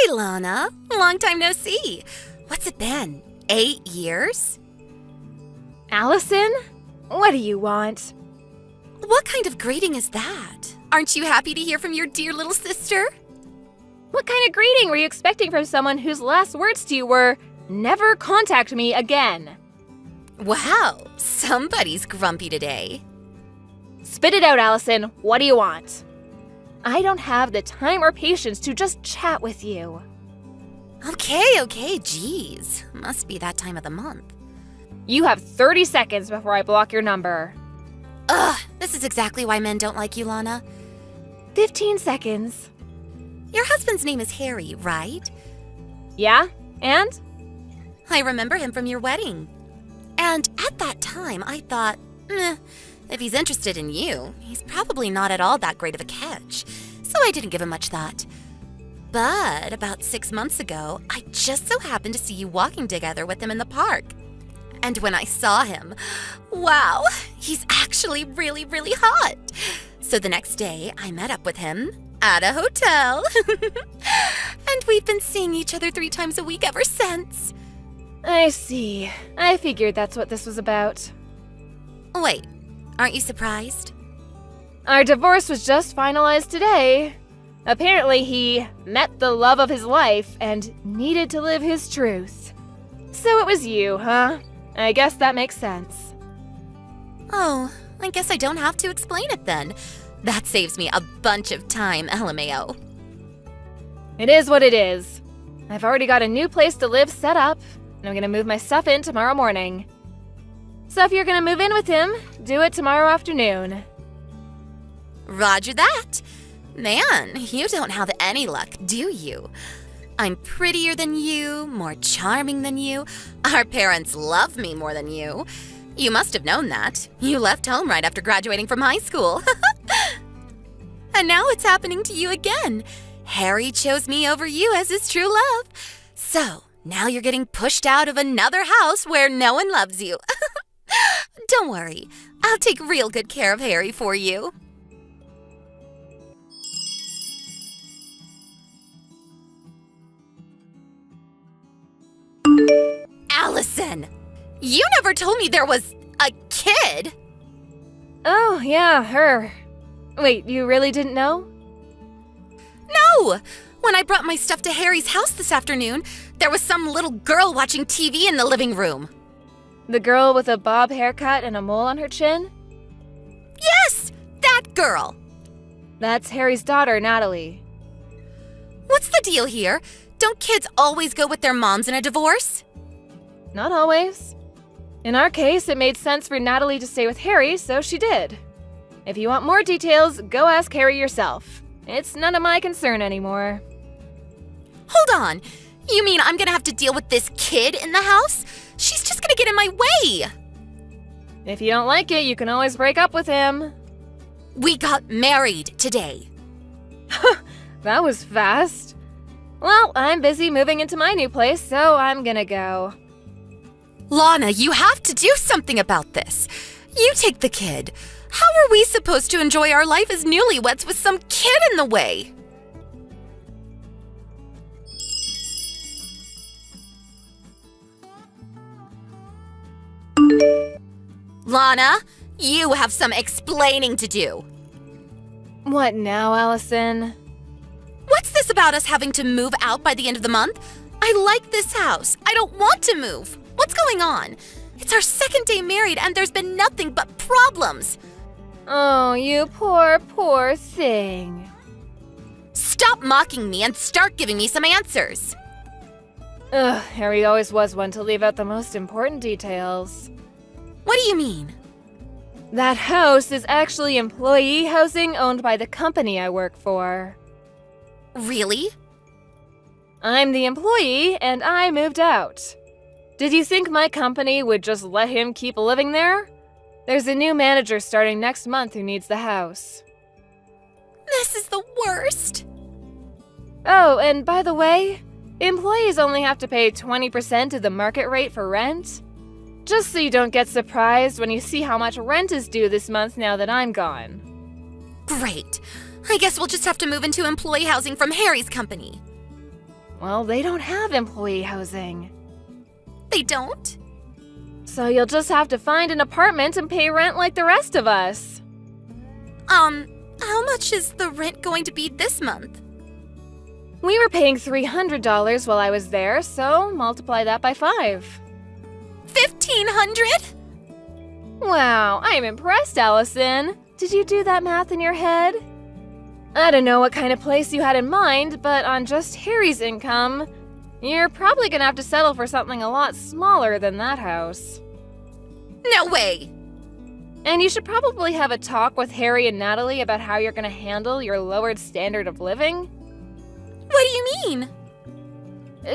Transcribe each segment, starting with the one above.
Hi, Lana. Long time no see. What's it been? 8 years? Allison? What do you want? What kind of greeting is that? Aren't you happy to hear from your dear little sister? What kind of greeting were you expecting from someone whose last words to you were, "Never contact me again"? Wow, somebody's grumpy today. Spit it out, Allison. What do you want? I don't have the time or patience to just chat with you. Okay, geez. Must be that time of the month. You have 30 seconds before I block your number. Ugh, this is exactly why men don't like you, Lana. 15 seconds. Your husband's name is Harry, right? Yeah? And? I remember him from your wedding. And at that time, I thought, if he's interested in you, he's probably not at all that great of a catch. So I didn't give him much thought. But about 6 months ago, I just so happened to see you walking together with him in the park. And when I saw him, wow, he's actually really, really hot. So the next day, I met up with him at a hotel. And we've been seeing each other 3 times a week ever since. I see. I figured that's what this was about. Wait, aren't you surprised? Our divorce was just finalized today. Apparently, he met the love of his life and needed to live his truth. So it was you, huh? I guess that makes sense. Oh, I guess I don't have to explain it then. That saves me a bunch of time, LMAO. It is what it is. I've already got a new place to live set up, and I'm gonna move my stuff in tomorrow morning. So if you're gonna move in with him, do it tomorrow afternoon. Roger that. Man, you don't have any luck, do you? I'm prettier than you, more charming than you. Our parents love me more than you. You must have known that. You left home right after graduating from high school. And now it's happening to you again. Harry chose me over you as his true love. So, now you're getting pushed out of another house where no one loves you. Don't worry, I'll take real good care of Harry for you. Allison, you never told me there was a kid. Oh, yeah, her. Wait, you really didn't know? No! When I brought my stuff to Harry's house this afternoon, there was some little girl watching TV in the living room. The girl with a bob haircut and a mole on her chin? Yes, that girl. That's Harry's daughter, Natalie. What's the deal here? Don't kids always go with their moms in a divorce? Not always. In our case, it made sense for Natalie to stay with Harry, so she did. If you want more details, go ask Harry yourself. It's none of my concern anymore. Hold on. You mean I'm gonna have to deal with this kid in the house? She's just gonna get in my way. If you don't like it, you can always break up with him. We got married today. That was fast. Well, I'm busy moving into my new place, so I'm gonna go. Lana, you have to do something about this. You take the kid. How are we supposed to enjoy our life as newlyweds with some kid in the way? Lana, you have some explaining to do. What now, Allison? What's this about us having to move out by the end of the month? I like this house. I don't want to move. What's going on? It's our second day married and there's been nothing but problems. Oh, you poor, poor thing. Stop mocking me and start giving me some answers. Ugh, Harry always was one to leave out the most important details. What do you mean? That house is actually employee housing owned by the company I work for. Really? I'm the employee, and I moved out. Did you think my company would just let him keep living there? There's a new manager starting next month who needs the house. This is the worst. Oh, and by the way, employees only have to pay 20% of the market rate for rent. Just so you don't get surprised when you see how much rent is due this month now that I'm gone. Great. I guess we'll just have to move into employee housing from Harry's company. Well, they don't have employee housing. They don't? So you'll just have to find an apartment and pay rent like the rest of us. How much is the rent going to be this month? We were paying $300 while I was there, so multiply that by 5. 1,500? Wow, I'm impressed, Allison. Did you do that math in your head? I don't know what kind of place you had in mind, but on just Harry's income, you're probably gonna have to settle for something a lot smaller than that house. No way! And you should probably have a talk with Harry and Natalie about how you're gonna handle your lowered standard of living. What do you mean?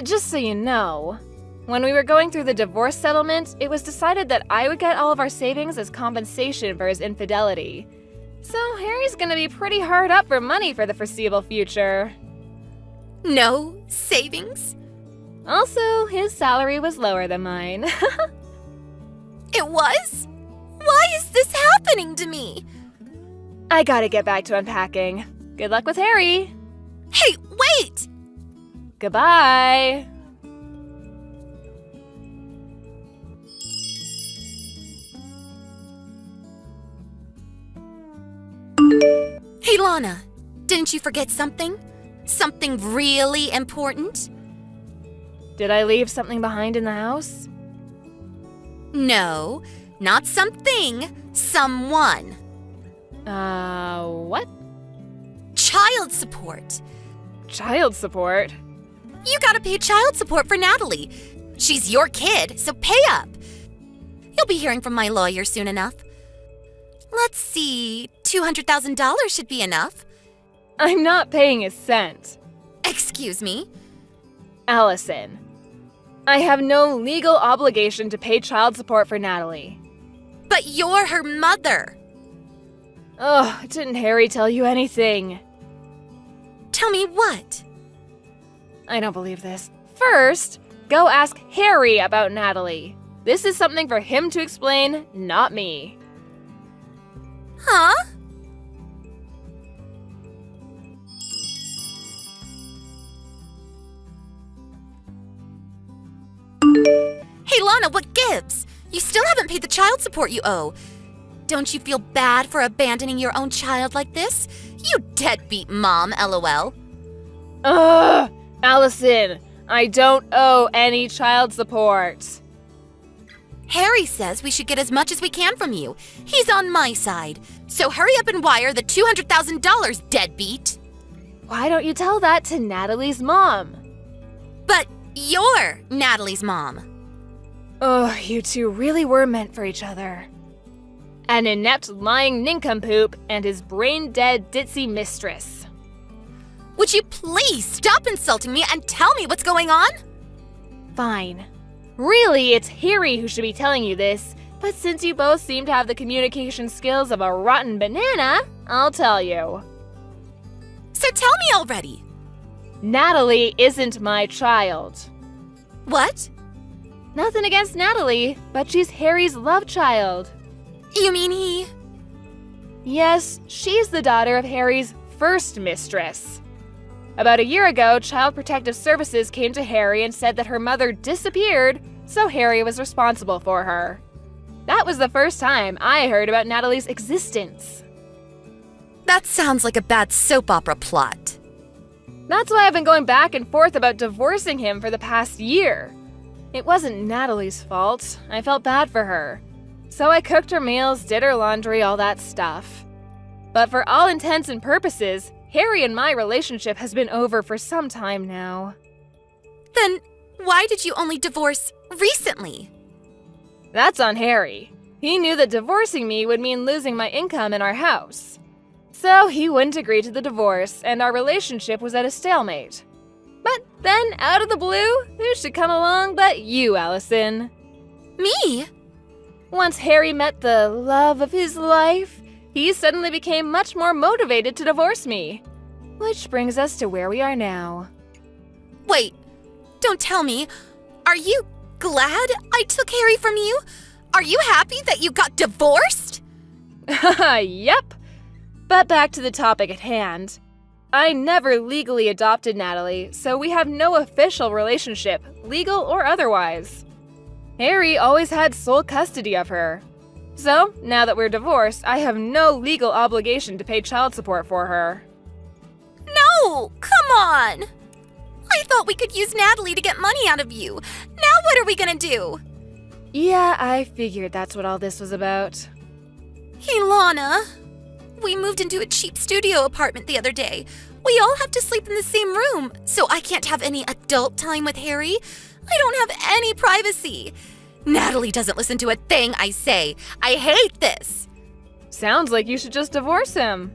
Just so you know, when we were going through the divorce settlement, it was decided that I would get all of our savings as compensation for his infidelity. So Harry's gonna be pretty hard up for money for the foreseeable future. No savings? Also, his salary was lower than mine. It was? Why is this happening to me? I gotta get back to unpacking. Good luck with Harry. Hey, wait! Goodbye. Hey, Lana, didn't you forget something? Something really important? Did I leave something behind in the house? No, not something, someone. What? Child support. Child support? You gotta pay child support for Natalie. She's your kid, so pay up. You'll be hearing from my lawyer soon enough. Let's see, $200,000 should be enough. I'm not paying a cent. Excuse me? Allison, I have no legal obligation to pay child support for Natalie. But you're her mother. Ugh, didn't Harry tell you anything? Tell me what? I don't believe this. First, go ask Harry about Natalie. This is something for him to explain, not me. Huh? Hey, Lana, what gives? You still haven't paid the child support you owe. Don't you feel bad for abandoning your own child like this? You deadbeat mom, LOL. Ugh! Allison, I don't owe any child support. Harry says we should get as much as we can from you. He's on my side. So hurry up and wire the $200,000, deadbeat. Why don't you tell that to Natalie's mom? But you're Natalie's mom. Ugh, you two really were meant for each other. An inept lying nincompoop and his brain-dead ditzy mistress. Would you please stop insulting me and tell me what's going on? Fine. Really, it's Harry who should be telling you this, but since you both seem to have the communication skills of a rotten banana, I'll tell you. So tell me already. Natalie isn't my child. What? Nothing against Natalie, but she's Harry's love child. You mean he... Yes, she's the daughter of Harry's first mistress. About a year ago, Child Protective Services came to Harry and said that her mother disappeared, so Harry was responsible for her. That was the first time I heard about Natalie's existence. That sounds like a bad soap opera plot. That's why I've been going back and forth about divorcing him for the past year. It wasn't Natalie's fault. I felt bad for her. So I cooked her meals, did her laundry, all that stuff. But for all intents and purposes, Harry and my relationship has been over for some time now. Then why did you only divorce recently? That's on Harry. He knew that divorcing me would mean losing my income in our house. So he wouldn't agree to the divorce, and our relationship was at a stalemate. But then, out of the blue, who should come along but you, Allison? Me? Once Harry met the love of his life, he suddenly became much more motivated to divorce me. Which brings us to where we are now. Wait, don't tell me. Are you glad I took Harry from you? Are you happy that you got divorced? Yep. But back to the topic at hand. I never legally adopted Natalie, so we have no official relationship, legal or otherwise. Harry always had sole custody of her. So, now that we're divorced, I have no legal obligation to pay child support for her. No! Come on! I thought we could use Natalie to get money out of you. Now what are we gonna do? Yeah, I figured that's what all this was about. Hey, Lana. We moved into a cheap studio apartment the other day. We all have to sleep in the same room, so I can't have any adult time with Harry. I don't have any privacy. Natalie doesn't listen to a thing I say. I hate this. Sounds like you should just divorce him.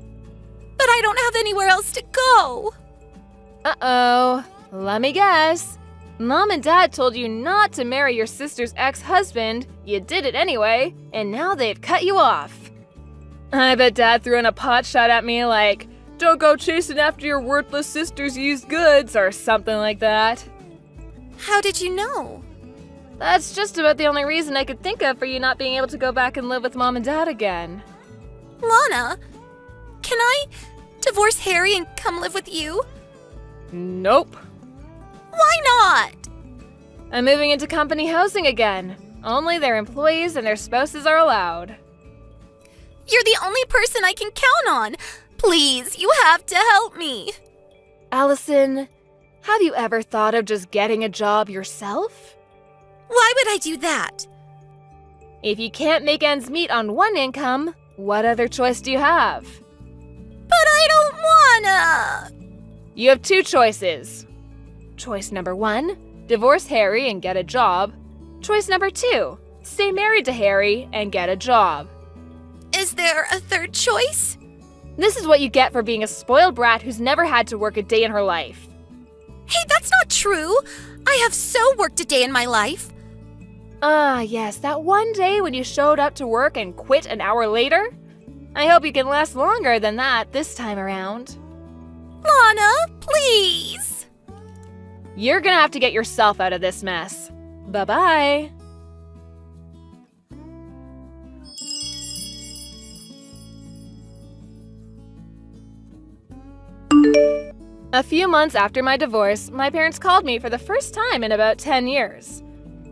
But I don't have anywhere else to go. Uh-oh. Let me guess. Mom and Dad told you not to marry your sister's ex-husband. You did it anyway, and now they've cut you off. I bet Dad threw in a pot shot at me like, "Don't go chasing after your worthless sister's used goods," or something like that. How did you know? That's just about the only reason I could think of for you not being able to go back and live with Mom and Dad again. Lana, can I divorce Harry and come live with you? Nope. Why not? I'm moving into company housing again. Only their employees and their spouses are allowed. You're the only person I can count on. Please, you have to help me. Allison, have you ever thought of just getting a job yourself? Why would I do that? If you can't make ends meet on one income, what other choice do you have? But I don't wanna. You have two choices. Choice number 1, divorce Harry and get a job. Choice number 2, stay married to Harry and get a job. Is there a third choice? This is what you get for being a spoiled brat who's never had to work a day in her life. Hey, that's not true. I have so worked a day in my life. Ah, yes, that one day when you showed up to work and quit an hour later? I hope you can last longer than that this time around. Lana, please. You're gonna have to get yourself out of this mess. Bye-bye. A few months after my divorce, my parents called me for the first time in about 10 years.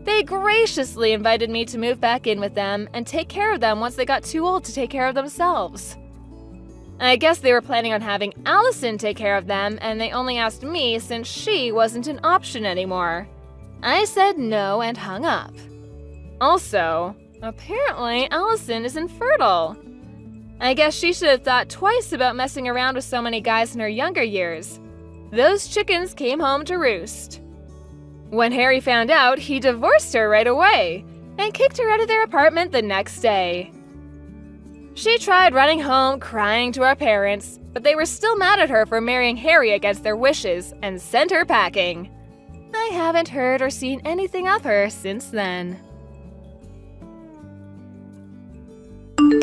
They graciously invited me to move back in with them and take care of them once they got too old to take care of themselves. I guess they were planning on having Allison take care of them, and they only asked me since she wasn't an option anymore. I said no and hung up. Also, apparently Allison is infertile. I guess she should have thought twice about messing around with so many guys in her younger years. Those chickens came home to roost. When Harry found out, he divorced her right away and kicked her out of their apartment the next day. She tried running home crying to our parents, but they were still mad at her for marrying Harry against their wishes and sent her packing. I haven't heard or seen anything of her since then.